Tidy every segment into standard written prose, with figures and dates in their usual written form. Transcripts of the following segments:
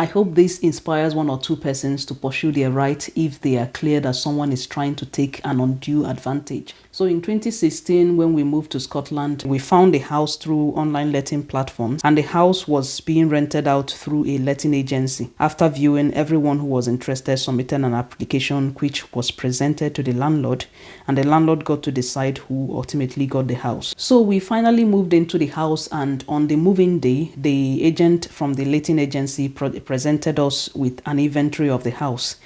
I hope this inspires one or two persons to pursue their right if they are clear that someone is trying to take an undue advantage. So in 2016, when we moved to Scotland, we found a house through online letting platforms, and the house was being rented out through a letting agency. After viewing, everyone who was interested submitted an application which was presented to the landlord, and the landlord got to decide who ultimately got the house. So we finally moved into the house, and on the moving day, the agent from the letting agency presented us with an inventory of the house.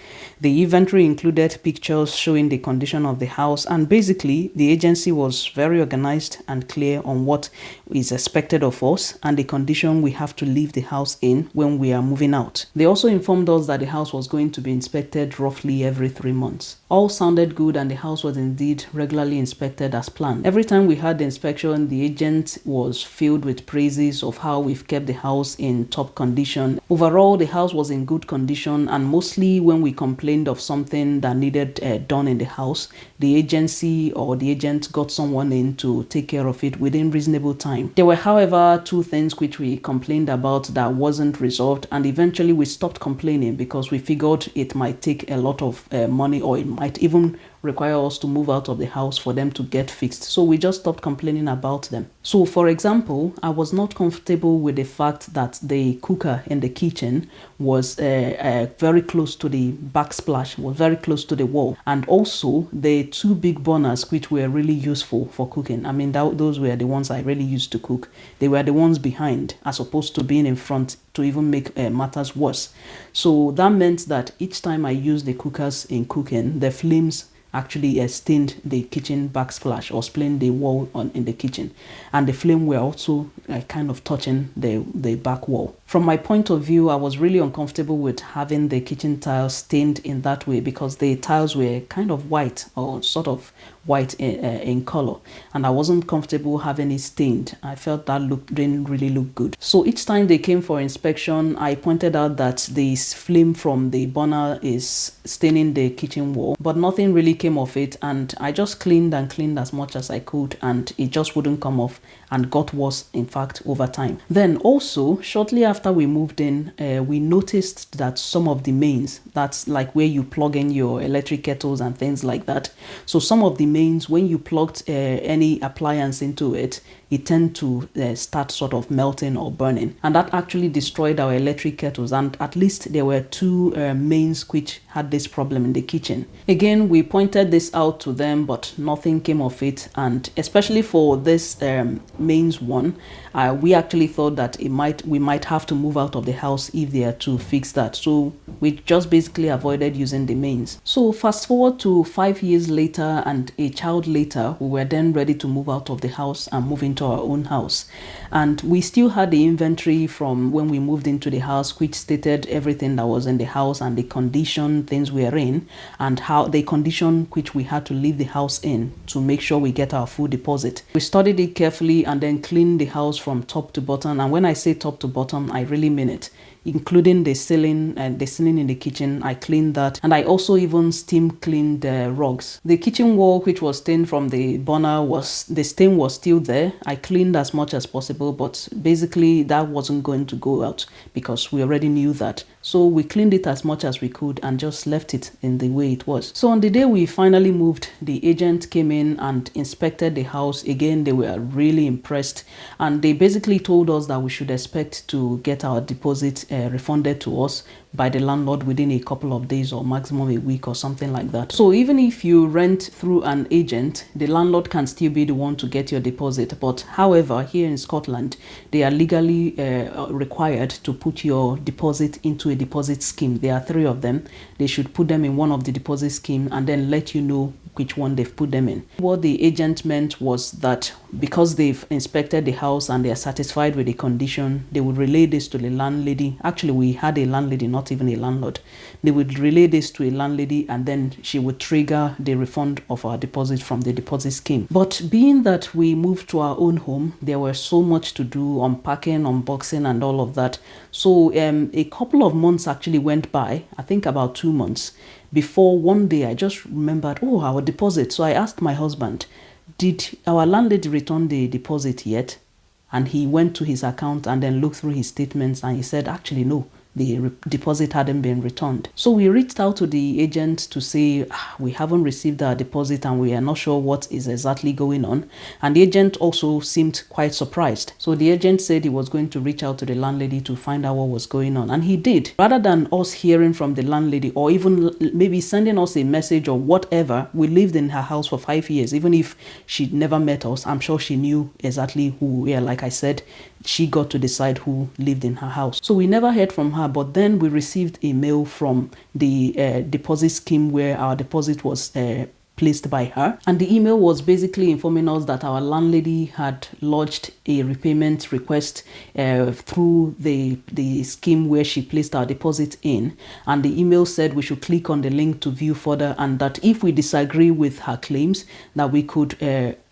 The inventory included pictures showing the condition of the house, and basically the agency was very organized and clear on what is expected of us and the condition we have to leave the house in when we are moving out. They also informed us that the house was going to be inspected roughly every 3 months. All sounded good, and the house was indeed regularly inspected as planned. Every time we had the inspection, the agent was filled with praises of how we've kept the house in top condition. Overall, the house was in good condition, and mostly when we complained of something that needed done in the house, the agency or the agent got someone in to take care of it within reasonable time. There were, however, two things which we complained about that wasn't resolved, and eventually we stopped complaining because we figured it might take a lot of money, or it might even require us to move out of the house for them to get fixed. So we just stopped complaining about them. So for example, I was not comfortable with the fact that the cooker in the kitchen was very close to the backsplash, was very close to the wall, and also the two big burners which were really useful for cooking. I mean, those were the ones I really used to cook. They were the ones behind as opposed to being in front, to even make matters worse. So that meant that each time I used the cookers in cooking, the flames actually stained the kitchen backsplash or stained the wall in the kitchen, and the flame were also kind of touching the back wall. From my point of view, I was really uncomfortable with having the kitchen tiles stained in that way, because the tiles were kind of white, or sort of white in color, and I wasn't comfortable having it stained. I felt that didn't really look good. So each time they came for inspection, I pointed out that the flame from the burner is staining the kitchen wall, but nothing really came of it, and I just cleaned and cleaned as much as I could, and it just wouldn't come off and got worse, in fact, over time. Then also, shortly after we moved in, we noticed that some of the mains, that's like where you plug in your electric kettles and things like that, so some of the mains, when you plugged any appliance into it, it tend to start sort of melting or burning, and that actually destroyed our electric kettles. And at least there were two mains which had this problem in the kitchen. Again, we pointed this out to them, but nothing came of it, and especially for this mains one, we actually thought that we might have to move out of the house if they are to fix that. So we just basically avoided using the mains. So fast forward to 5 years later and a child later, we were then ready to move out of the house and move into our own house, and we still had the inventory from when we moved into the house, which stated everything that was in the house and the condition things were in, and how the condition which we had to leave the house in to make sure we get our full deposit. We studied it carefully and then cleaned the house from top to bottom, and when I say top to bottom, I really mean it, including the ceiling and the ceiling in the kitchen. I cleaned that, and I also even steam cleaned the rugs. The kitchen wall, which was stained from the burner, the stain was still there. I cleaned as much as possible, but basically that wasn't going to go out because we already knew that. So we cleaned it as much as we could and just left it in the way it was. So on the day we finally moved, the agent came in and inspected the house. Again, they were really impressed, and they basically told us that we should expect to get our deposit refunded to us by the landlord within a couple of days, or maximum a week or something like that. So even if you rent through an agent, the landlord can still be the one to get your deposit. But however, here in Scotland, they are legally required to put your deposit into a deposit scheme. There are 3 of them. They should put them in one of the deposit scheme and then let you know which one they've put them in. What the agent meant was that because they've inspected the house and they are satisfied with the condition, they would relay this to the landlady. Actually, we had a landlady, not even a landlord. They would relay this to a landlady, and then she would trigger the refund of our deposit from the deposit scheme. But being that we moved to our own home, there was so much to do, unpacking, unboxing, and all of that. So a couple of months actually went by, I think about 2 months, before one day I just remembered, oh, our deposit. So I asked my husband, did our landlady return the deposit yet? And he went to his account and then looked through his statements, and he said, actually, no, the deposit hadn't been returned. So we reached out to the agent to say, we haven't received our deposit and we are not sure what is exactly going on. And the agent also seemed quite surprised. So the agent said he was going to reach out to the landlady to find out what was going on. And he did. Rather than us hearing from the landlady or even maybe sending us a message or whatever, we lived in her house for 5 years. Even if she'd never met us, I'm sure she knew exactly who we are. Like I said, she got to decide who lived in her house. So we never heard from her, but then we received a mail from the deposit scheme where our deposit was placed by her, and the email was basically informing us that our landlady had lodged a repayment request through the scheme where she placed our deposit in, and the email said we should click on the link to view further, and that if we disagree with her claims, that we could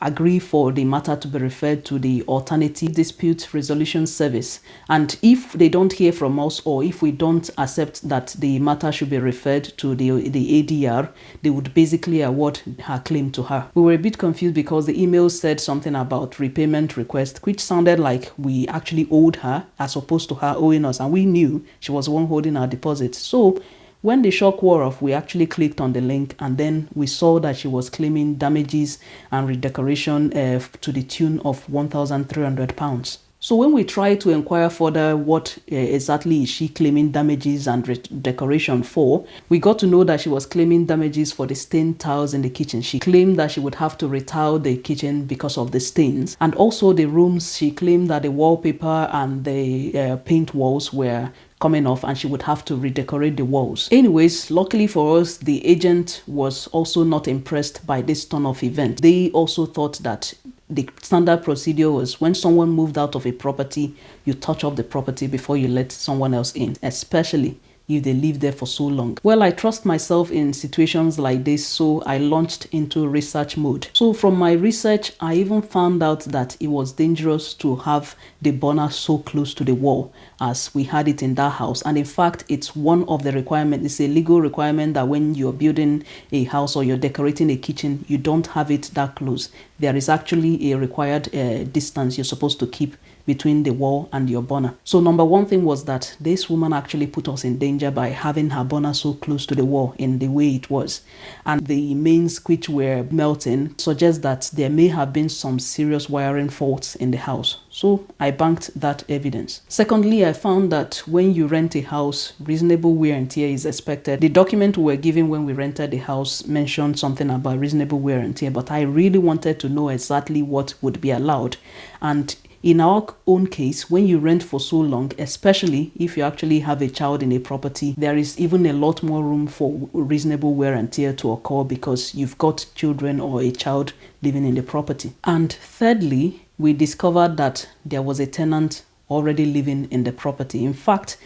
agree for the matter to be referred to the Alternative Dispute Resolution Service. And if they don't hear from us, or if we don't accept that the matter should be referred to the ADR, they would basically award her claim to her. We were a bit confused because the email said something about repayment request, which sounded like we actually owed her as opposed to her owing us, and we knew she was the one holding our deposit. So when the shock wore off, we actually clicked on the link, and then we saw that she was claiming damages and redecoration to the tune of £1,300. So when we tried to inquire further what exactly is she claiming damages and decoration for, we got to know that she was claiming damages for the stained tiles in the kitchen. She claimed that she would have to retile the kitchen because of the stains. And also the rooms, she claimed that the wallpaper and the paint walls were coming off and she would have to redecorate the walls. Anyways, luckily for us, the agent was also not impressed by this turn of event. They also thought that the standard procedure was when someone moved out of a property, you touch up the property before you let someone else in, especially if they live there for so long. Well, I trust myself in situations like this, so I launched into research mode. So from my research, I even found out that it was dangerous to have the burner so close to the wall as we had it in that house. And in fact, it's one of the requirements. It's a legal requirement that when you're building a house or you're decorating a kitchen, you don't have it that close. There is actually a required distance you're supposed to keep between the wall and your burner. So number one thing was that this woman actually put us in danger by having her burner so close to the wall in the way it was. And the mains which were melting suggests that there may have been some serious wiring faults in the house. So I banked that evidence. Secondly, I found that when you rent a house, reasonable wear and tear is expected. The document we were given when we rented the house mentioned something about reasonable wear and tear, but I really wanted to know exactly what would be allowed. And in our own case, when you rent for so long, especially if you actually have a child in a property, there is even a lot more room for reasonable wear and tear to occur because you've got children or a child living in the property. And thirdly, we discovered that there was a tenant already living in the property. In fact,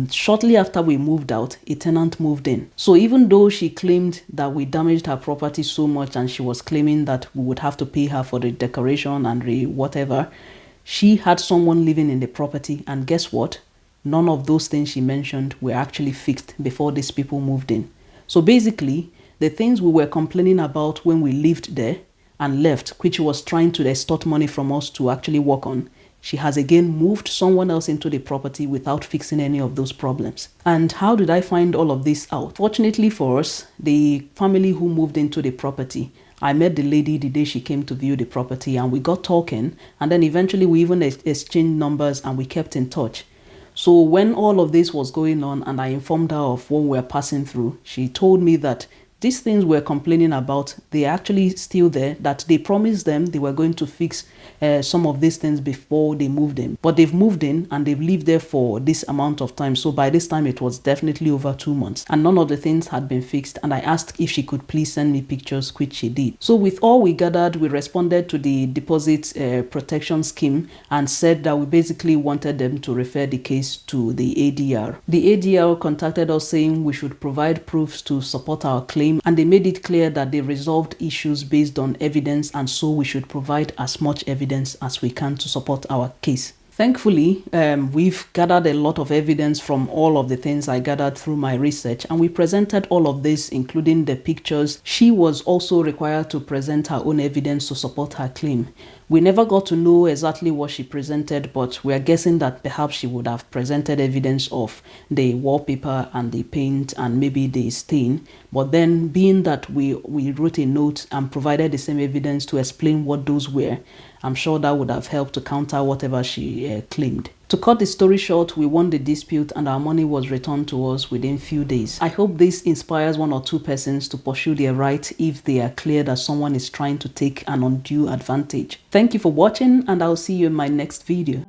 shortly after we moved out, a tenant moved in. So even though she claimed that we damaged her property so much and she was claiming that we would have to pay her for the decoration and whatever, she had someone living in the property, and guess what? None of those things she mentioned were actually fixed before these people moved in. So basically, the things we were complaining about when we lived there and left, which was trying to extort money from us to actually work on, she has again moved someone else into the property without fixing any of those problems. And how did I find all of this out? Fortunately for us, the family who moved into the property, I met the lady the day she came to view the property and we got talking, and then eventually we even exchanged numbers and we kept in touch. So when all of this was going on and I informed her of what we were passing through, she told me that these things we're complaining about, they're actually still there, that they promised them they were going to fix some of these things before they moved in. But they've moved in and they've lived there for this amount of time. So by this time, it was definitely over 2 months. And none of the things had been fixed. And I asked if she could please send me pictures, which she did. So with all we gathered, we responded to the deposit protection scheme and said that we basically wanted them to refer the case to the ADR. The ADR contacted us saying we should provide proofs to support our claim, and they made it clear that they resolved issues based on evidence, and so we should provide as much evidence as we can to support our case. Thankfully, we've gathered a lot of evidence from all of the things I gathered through my research, and we presented all of this, including the pictures. She was also required to present her own evidence to support her claim. We never got to know exactly what she presented, but we are guessing that perhaps she would have presented evidence of the wallpaper and the paint and maybe the stain. But then, being that we wrote a note and provided the same evidence to explain what those were, I'm sure that would have helped to counter whatever she claimed. To cut the story short, we won the dispute and our money was returned to us within few days. I hope this inspires one or two persons to pursue their right if they are clear that someone is trying to take an undue advantage. Thank you for watching, and I'll see you in my next video.